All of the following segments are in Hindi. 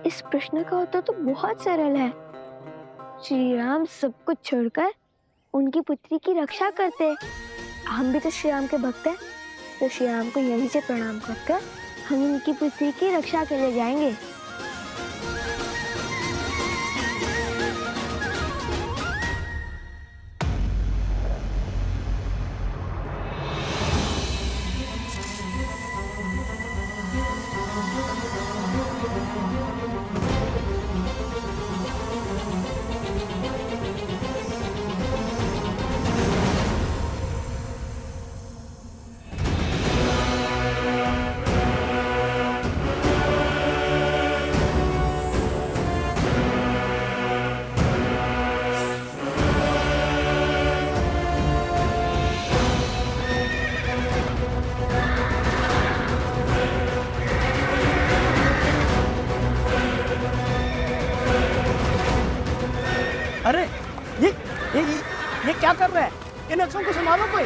इस प्रश्न का उत्तर तो बहुत सरल है। श्री राम सब कुछ छोड़कर उनकी पुत्री की रक्षा करते। हम भी तो श्री राम के भक्त हैं, तो श्री राम को यहीं से प्रणाम कर हम उनकी पुत्री की रक्षा के लिए जाएंगे। अरे ये क्या कर रहा है? इन अक्षरों को संभालो कोई।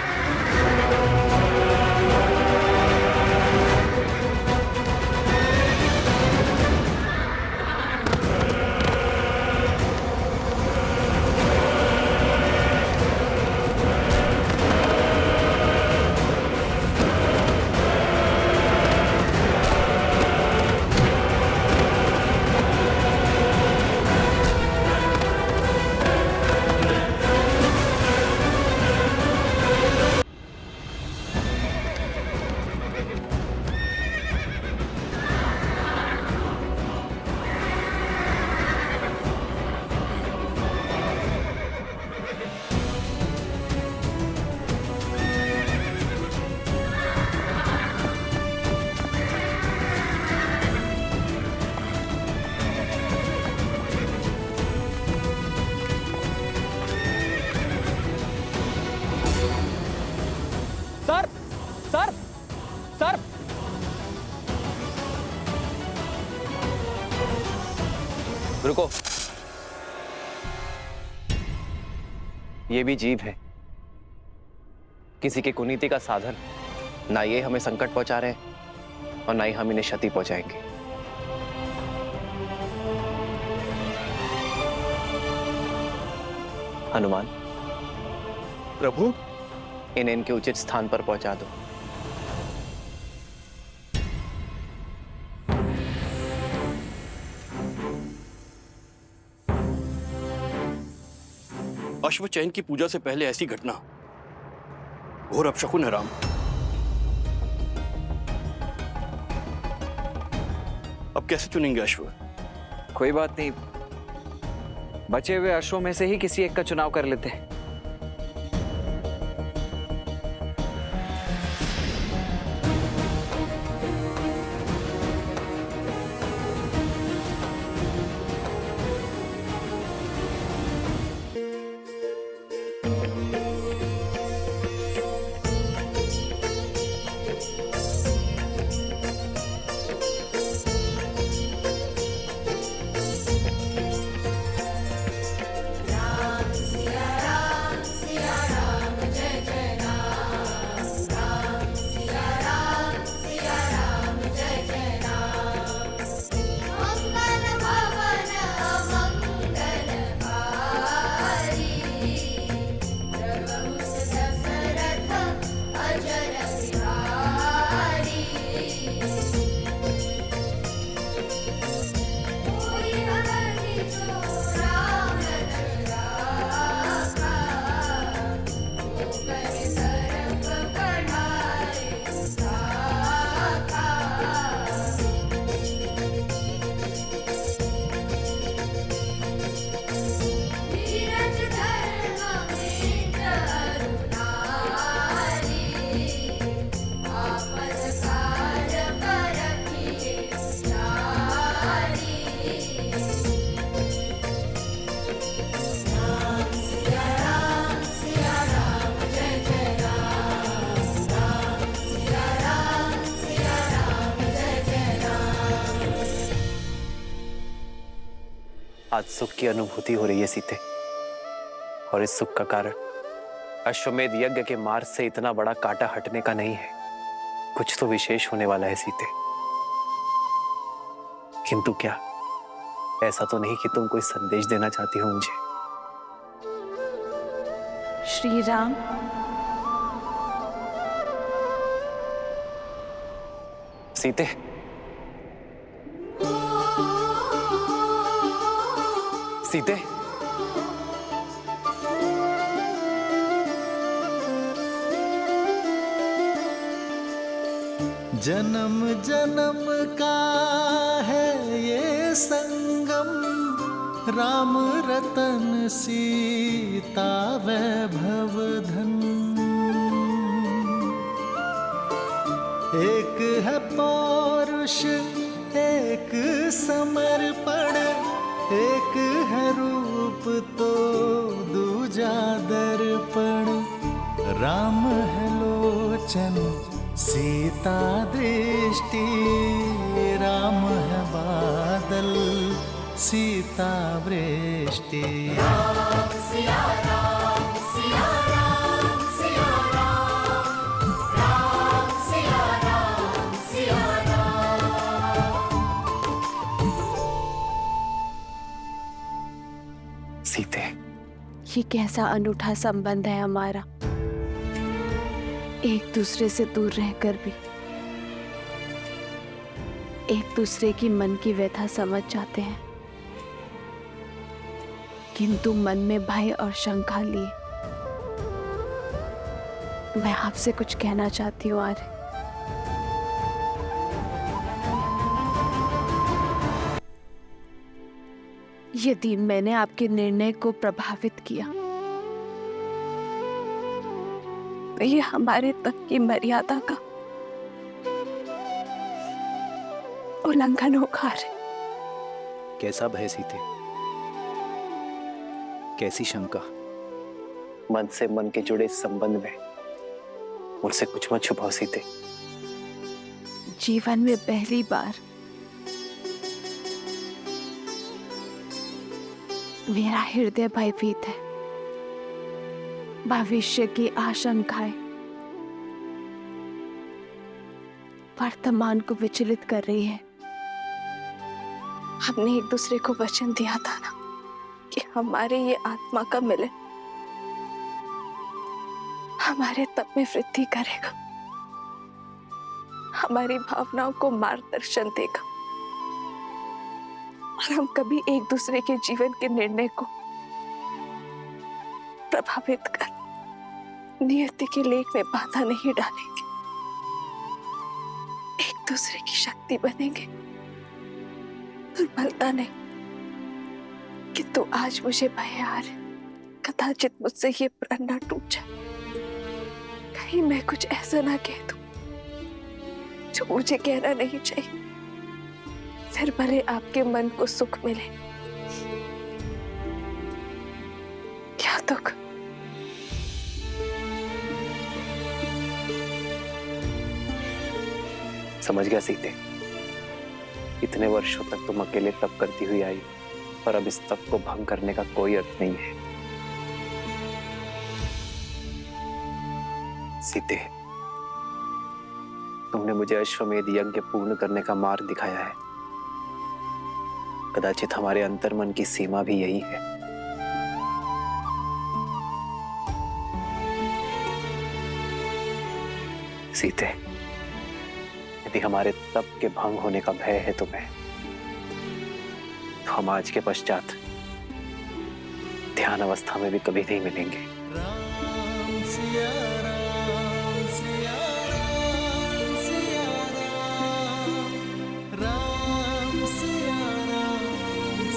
सर सर सर रुको। ये भी जीव है, किसी के कुनीति का साधन। ना ये हमें संकट पहुंचा रहे हैं और ना ही हम इन्हें क्षति पहुंचाएंगे। हनुमान, प्रभु, इन्हें इनके उचित स्थान पर पहुंचा दो। अश्वचैन की पूजा से पहले ऐसी घटना घोर अपशकुन है राम। अब कैसे चुनेंगे अश्व? कोई बात नहीं, बचे हुए अश्वों में से ही किसी एक का चुनाव कर लेते हैं। आज सुख की अनुभूति हो रही है सीते, और इस सुख का कारण अश्वमेध यज्ञ के मार्ग से इतना बड़ा कांटा हटने का नहीं है। कुछ तो विशेष होने वाला है सीते। किंतु क्या? ऐसा तो नहीं कि तुम कोई संदेश देना चाहती हो मुझे? श्री राम, सीते, सीते, जन्म जन्म का है ये संगम, राम रतन सीता वैभव धन। एक है पौरुष एक समर्पण, एक है रूप तो दूजा दर्पण। राम है लोचन सीता दृष्टि, राम है बादल सीता वृष्टि। राम सिया राम सिया राम सिया राम, राम सिया राम सिया राम। सीते, ये कैसा अनूठा संबंध है हमारा, एक दूसरे से दूर रहकर भी एक दूसरे की मन की व्यथा समझ जाते हैं, किंतु मन में भय और शंका लिए मैं आपसे कुछ कहना चाहती हूँ आर्य। यदि मैंने आपके निर्णय को प्रभावित किया तो ये हमारे तक की मर्यादा का उल्लंघन होगा। कैसा भय सीते? कैसी शंका? मन से मन के जुड़े इस संबंध में मुझसे कुछ मत छुपाओ सीते। जीवन में पहली बार मेरा हृदय भयभीत है। भविष्य की आशंकाएं वर्तमान को विचलित कर रही है। हमने एक दूसरे को वचन दिया था ना कि हमारे ये आत्मा का मिलन हमारे तप में वृद्धि करेगा, हमारी भावनाओं को मार्गदर्शन देगा और हम कभी एक दूसरे के जीवन के निर्णय को प्रभावित कर नियति के लेख में बाधा नहीं डालेंगे, एक दूसरे की शक्ति बनेंगे, दुर्बलता नहीं। किंतु आज मुझे भय आ रहा, कदाचित मुझसे ये प्रण न टूट जाए, कहीं मैं कुछ ऐसा ना कह दूं जो मुझे कहना नहीं चाहिए, फिर भले आपके मन को सुख मिले क्या दुख। समझ गया सीते, इतने वर्षों तक तुम अकेले तप करती हुई आई और अब इस तप को भंग करने का कोई अर्थ नहीं है। सीते, तुमने मुझे अश्वमेध यज्ञ पूर्ण करने का मार्ग दिखाया है। कदाचित हमारे अंतर्मन की सीमा भी यही है। सीते, यदि हमारे तप के भंग होने का भय है तुम्हें, तो हम आज के पश्चात ध्यान अवस्था में भी कभी नहीं मिलेंगे। राम सिया राम सिया राम सिया राम, राम सिया राम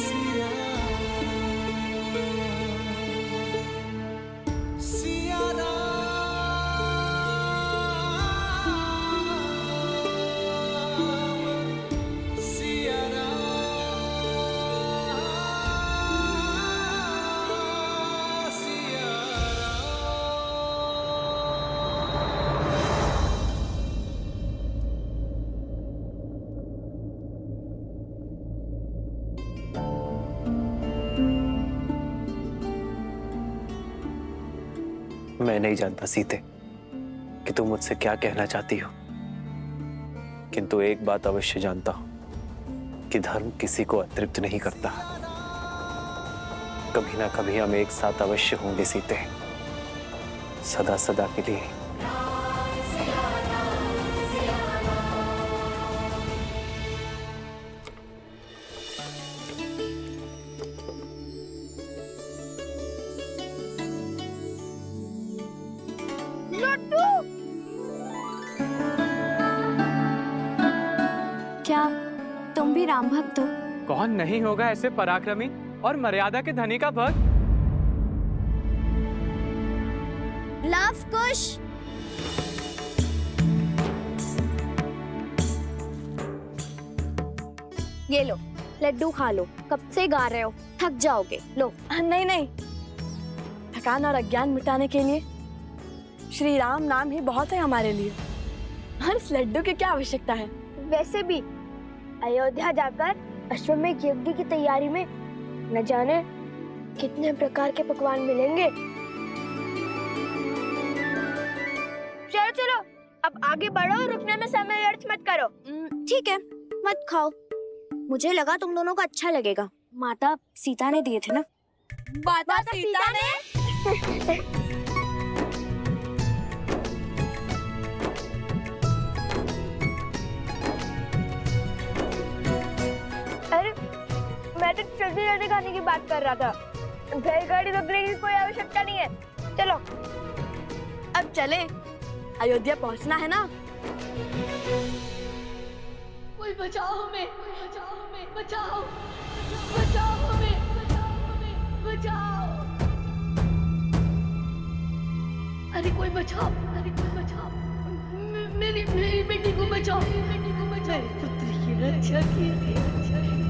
सिया राम, सिया राम सिया राम सिया मैं नहीं जानता सीते कि तुम मुझसे क्या कहना चाहती हो, किंतु एक बात अवश्य जानता हूं कि धर्म किसी को अतृप्त नहीं करता। कभी ना कभी हम एक साथ अवश्य होंगे सीते, सदा सदा के लिए। क्या तुम भी राम भक्त हो? कौन नहीं होगा ऐसे पराक्रमी और मर्यादा के धनी का भक्त। लव कुश। ये लो लड्डू खा लो, कब से गा रहे हो, थक जाओगे। लो। नहीं नहीं, थकान और अज्ञान मिटाने के लिए श्री राम नाम ही बहुत है हमारे लिए। और इस लड्डू की क्या आवश्यकता है? वैसे भी अयोध्या जाकर अश्वमेध यज्ञ की तैयारी में न जाने कितने प्रकार के पकवान मिलेंगे। चलो चलो अब आगे बढ़ो, रुकने में समय व्यर्थ मत करो। ठीक है, मत खाओ। मुझे लगा तुम दोनों को अच्छा लगेगा। माता सीता ने दिए थे ना। माता सीता ने? अरे मैं तो जल्दी जल्दी खाने की बात कर रहा था। बैलगाड़ी रोकने की कोई आवश्यकता नहीं है। चलो अब चले, अयोध्या पहुंचना है ना। कोई बचाओ हमें, बचाओ हमें, बचाओ, बचाओ हमें, बचाओ हमें, बचाओ। अरे कोई बचाओ, अरे कोई बचाओ। मेरी मेरी बेटी को बचाओ, मेरी बेटी को बचाओ। मेरी पुत्री की रक्षा कीजिए, रक्षा कीजिए।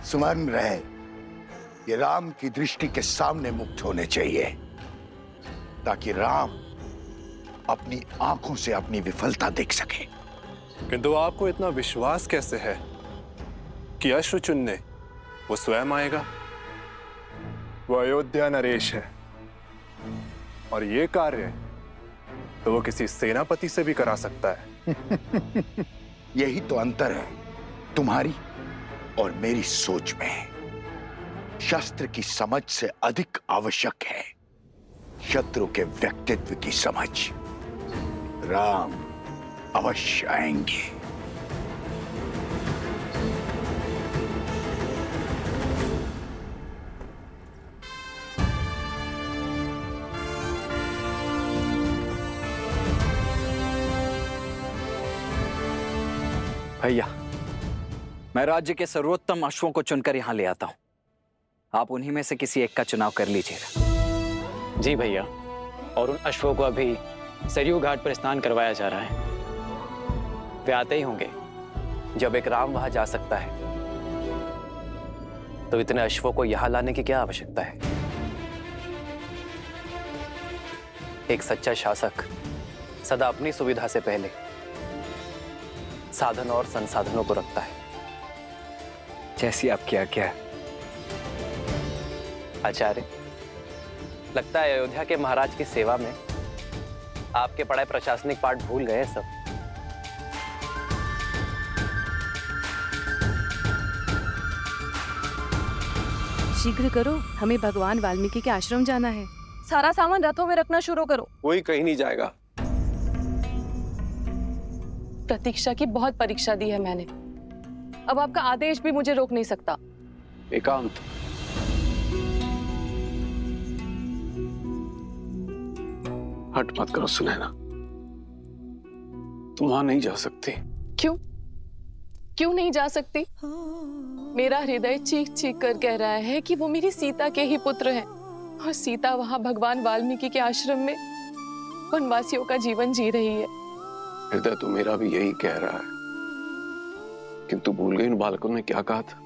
स्मरण रहे, ये राम की दृष्टि के सामने मुक्त होने चाहिए, ताकि राम अपनी आंखों से अपनी विफलता देख सके। किंतु आपको इतना विश्वास कैसे है कि अश्व चुनने वो स्वयं आएगा? वो अयोध्या नरेश है, और ये कार्य तो वो किसी सेनापति से भी करा सकता है। यही तो अंतर है तुम्हारी और मेरी सोच में। शस्त्र की समझ से अधिक आवश्यक है शत्रु के व्यक्तित्व की समझ। राम अवश्य आएंगे। भैया, मैं राज्य के सर्वोत्तम अश्वों को चुनकर यहां ले आता हूं। आप उन्हीं में से किसी एक का चुनाव कर लीजिएगा। जी भैया, और उन अश्वों को अभी सरयू घाट पर स्नान करवाया जा रहा है। वे आते ही होंगे। जब एक राम वहां जा सकता है तो इतने अश्वों को यहां लाने की क्या आवश्यकता है? एक सच्चा शासक सदा अपनी सुविधा से पहले साधन और संसाधनों को रखता है। जैसी आपकी आज्ञा है। आचार्य, लगता है अयोध्या के महाराज की सेवा में आपके पढ़ाए प्रशासनिक पाठ भूल गए सब। शीघ्र करो, हमें भगवान वाल्मीकि के आश्रम जाना है। सारा सामान रथों में रखना शुरू करो। कोई कहीं नहीं जाएगा। प्रतीक्षा की बहुत परीक्षा दी है मैंने, अब आपका आदेश भी मुझे रोक नहीं सकता। एकांत। हट मत करो सुनैना। तुम वहां नहीं जा सकती। क्यों? क्यों नहीं जा सकती? मेरा हृदय चीख चीख कर कह रहा है कि वो मेरी सीता के ही पुत्र हैं और सीता वहां भगवान वाल्मीकि के आश्रम में वनवासियों का जीवन जी रही है। हृदय तो मेरा भी यही कह रहा है, किंतु भूल गई उन बालकों ने क्या कहा था।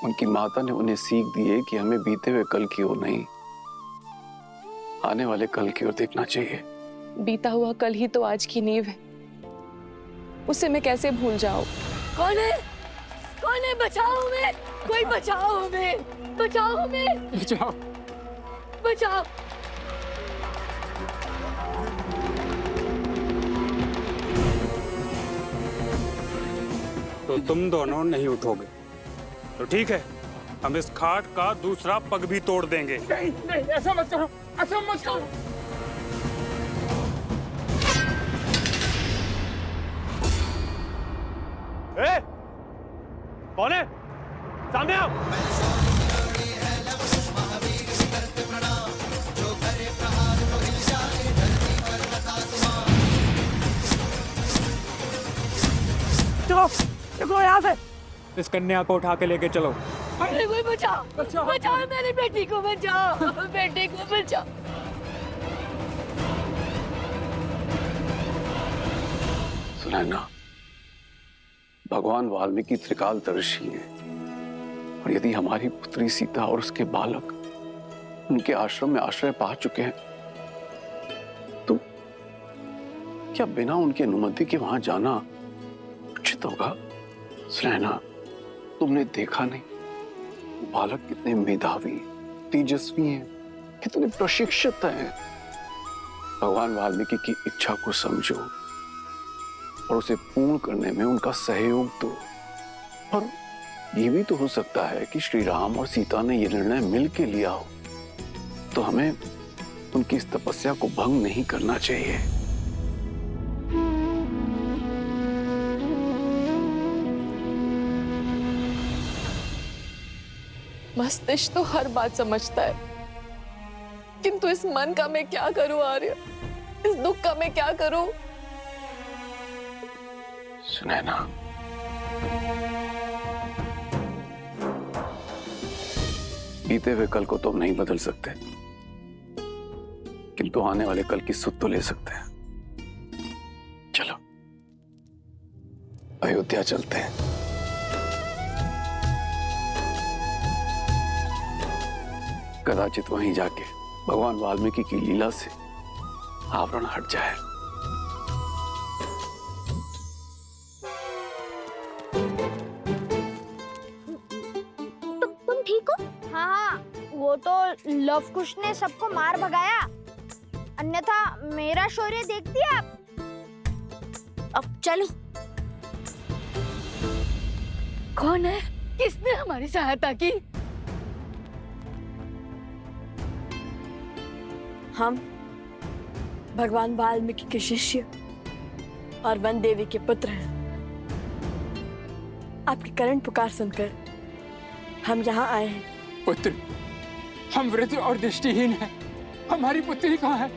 उनकी माता ने उन्हें सीख दी है कि हमें बीते हुए कल की ओर नहीं, आने वाले कल की ओर देखना चाहिए। बीता हुआ कल ही तो आज की नींव है, उसे मैं कैसे भूल जाऊं? कौन है? कौन है? बचाओ हमें! कोई बचाओ हमें! बचाओ हमें! बचाओ! बचाओ! तो तुम दोनों नहीं उठोगे तो ठीक है, हम इस खाट का दूसरा पग भी तोड़ देंगे। नहीं नहीं, ऐसा मत करो, ऐसा मत करो। ए, कौन है? सामने आओ। चलो, निकलो यहाँ से। इस कन्या को उठा के लेके चलो। अरे कोई बचाओ! बचाओ मेरी बेटी को, बचाओ! बेटी को बचाओ! सुनैना, भगवान वाल्मीकि त्रिकालदर्शी हैं, और यदि हमारी पुत्री सीता और उसके बालक उनके आश्रम में आश्रय पा चुके हैं, तो क्या बिना उनकी अनुमति के वहां जाना उचित होगा? सुनैना, तुमने देखा नहीं वो बालक कितने मेधावी, तेजस्वी हैं, कितने प्रशिक्षित हैं। भगवान वाल्मीकि की इच्छा को समझो और उसे पूर्ण करने में उनका सहयोग दो। और ये भी तो हो सकता है कि श्री राम और सीता ने यह निर्णय मिल के लिया हो, तो हमें उनकी इस तपस्या को भंग नहीं करना चाहिए। मस्तिष्क तो हर बात समझता है, किंतु इस मन का मैं क्या करूं आर्य? इस दुख का मैं क्या करूं? सुनैना, बीते हुए कल को तुम नहीं बदल सकते, किंतु आने वाले कल की सुध तो ले सकते हैं। चलो अयोध्या चलते हैं। कदाचित वहीं जाके भगवान वाल्मीकि की लीला से आवरण हट जाए। तुम ठीक हो? हाँ, वो तो लव कुश ने सबको मार भगाया, अन्यथा मेरा शौर्य देखती आप। अब चलो। कौन है? किसने हमारी सहायता की? हम भगवान वाल्मीकि के शिष्य और वन देवी के पुत्र हैं। आपकी करण पुकार सुनकर हम यहाँ आए हैं। पुत्र, हम वृद्ध और दृष्टिहीन हैं। हमारी पुत्री कहाँ है?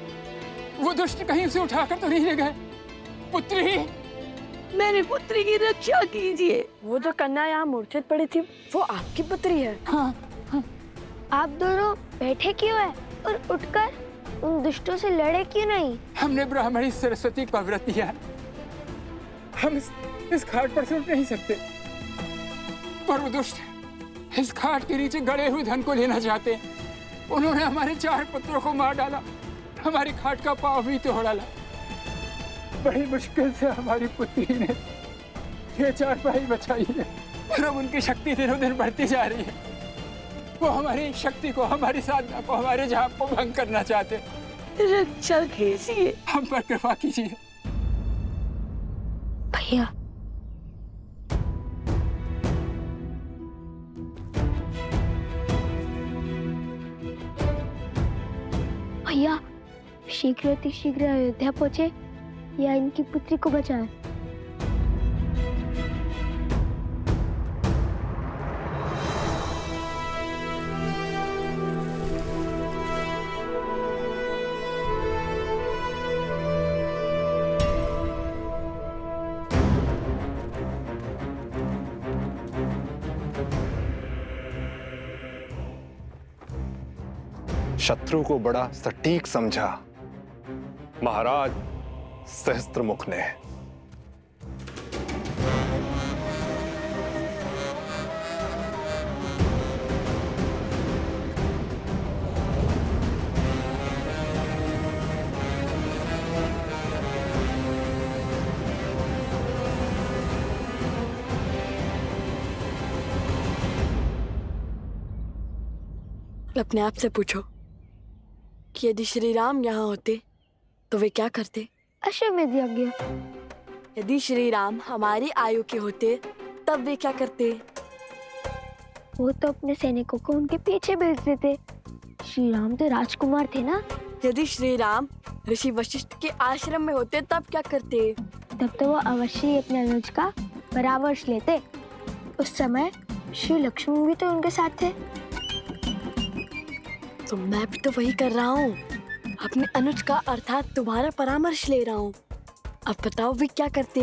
वो दुष्ट कहीं उसे उठाकर तो नहीं ले गए? पुत्री, मेरी पुत्री की रक्षा कीजिए। वो जो कन्या यहाँ मूर्छित पड़ी थी, वो आपकी पुत्री है। हाँ, हाँ। आप दोनों बैठे क्यों हैं और उठकर उन दुष्टों से लड़े क्यों नहीं? हमने ब्राह्मणी सरस्वती का व्रत किया है। हम इस खाट पर से उठ नहीं सकते, पर वो दुष्ट इस खाट के नीचे गड़े हुए धन को लेना चाहते हैं। उन्होंने हमारे 4 पुत्रों को मार डाला, हमारी खाट का पांव भी तोड़ डाला। बड़ी मुश्किल से हमारी पुत्री ने ये 4 भाई बचाई है, और अब उनकी शक्ति दिनों दिन बढ़ती जा रही है। वो हमारी शक्ति को, हमारी साधना को, हमारे जाप को भंग करना चाहते हैं। रक्षा कीजिए, हम पर कृपा कीजिए। भैया, भैया शीघ्र अतिशीघ्र अयोध्या पहुंचे या इनकी पुत्री को बचाएं। शत्रु को बड़ा सटीक समझा महाराज सहस्त्रमुख ने। अपने आप से पूछो कि यदि श्री राम यहाँ होते तो वे क्या करते? अश्वमेध यज्ञ। यदि श्री राम हमारी आयु के होते तब वे क्या करते? वो तो अपने सैनिकों को उनके पीछे भेज देते। श्री राम तो राजकुमार थे ना। यदि श्री राम ऋषि वशिष्ठ के आश्रम में होते तब क्या करते? तब तो वो अवश्य ही अपने अनुज का परामर्श लेते। उस समय श्री लक्ष्मण भी तो उनके साथ थे। तो मैं भी तो वही कर रहा हूँ, अपने अनुज का अर्थात तुम्हारा परामर्श ले रहा हूँ। अब बताओ वे क्या करते?